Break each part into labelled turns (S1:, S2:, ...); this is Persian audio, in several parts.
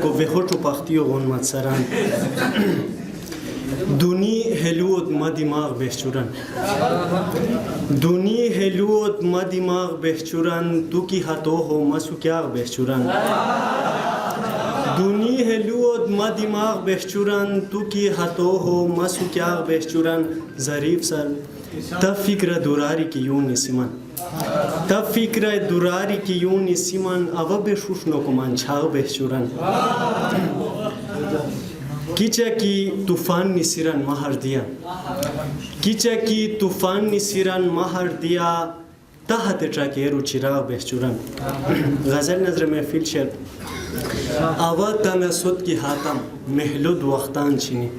S1: وخوتو پختی و غنمت سران دونی هلود ما دماغ بهچورن دونی هلود ما دماغ بهچورن تو کی هاتو هو مسو کیا بهچورن دونی هلود ما دماغ بهچورن تو کی هاتو هو مسو کیا بهچورن ظریف سر تا فکر دوراری کی یون سیمن تا فکر دوراری کی یون سیمن اوا بشوش نکمان چاغ بهچورن کیچه کی طوفان نسیران مهر دیا کیچه کی طوفان نسیران مهر دیا تحت چاکه رو چراغ بهچورن غزل نظر محفل شد آوا تنسد کی حاتم محلود وقتان چینی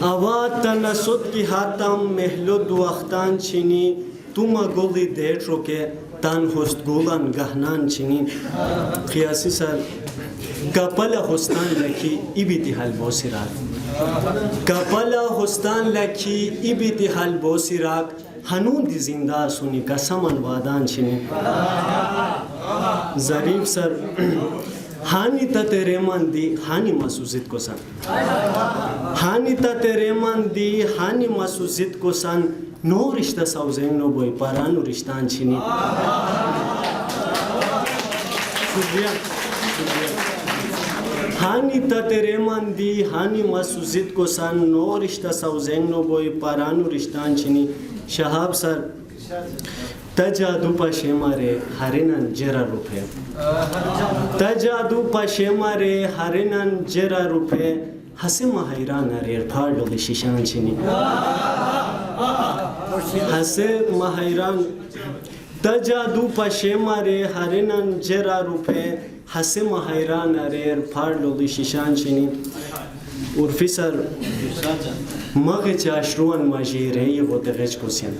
S1: آوا تنسد کی حاتم محلود وقتان چینی تو ما گولی دیر رو که تن هست گولان گهنان چینی خیاسی سر کپلا هستان لکی ایبیتی حل بوسیراک کپلا هستان لکی ایبیتی حل بوسیراک هنون دی زنده سونی قسمان وادان چینی ظریف سر هانی تا تیره من دی هانی مسوزید کسان هانی تا تیره من دی هانی مسوزید کسان نو رشته سوزین نو بوی پرانو رشتان چینی شکریہ هانی تا تیره من دی هانی مسوزید کسان نو رشته سوزین نو بوی پرانو رشتان چینی شهاب سر تجادو پاشه ماره هرینن جرا روپه تجادو پاشه ماره هرینن جرا روپه حسی مهیران ریر پاردولی شیشان چینی حسی مهیران تجادو پاشه ماره هرینن جرا روپه حسی مهیران ریر پاردولی شیشان چینی عرفی سر مغه چاشروان ماجیره غوتغچ کوسیان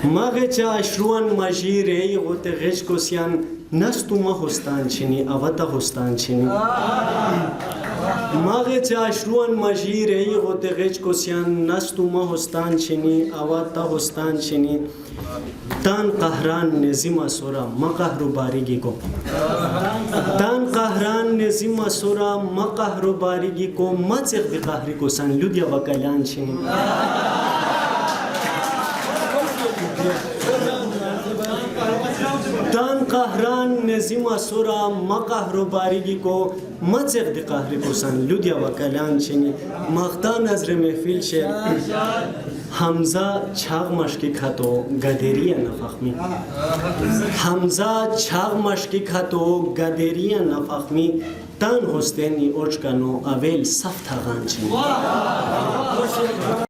S1: مغه چاشروان ماجیره غوتغچ کوسیان نستو ما هستان چینی اوتا هستان چینی مغه چاشروان ماجیره غوتغچ کوسیان نستو ما هستان چینی اوتا هستان چینی تان قهران نظیم سورا ما قهر باریگی کو تان قهران نظیم سورا ما قهر باریگی کو ما چغ دی قهری کو سن لودیا وکالان چینی تان قهران نظیم سورا ما قهر باریگی کو ما چغ دی قهری کو سن لودیا وکالان چینی مختان نظر محفل شه حمزه چاق مشکی کتو گدری نفخمی حمزه چاق مشکی کتو گدری نفخمی تن حسینی اوچ کنو اول صف تغان چینی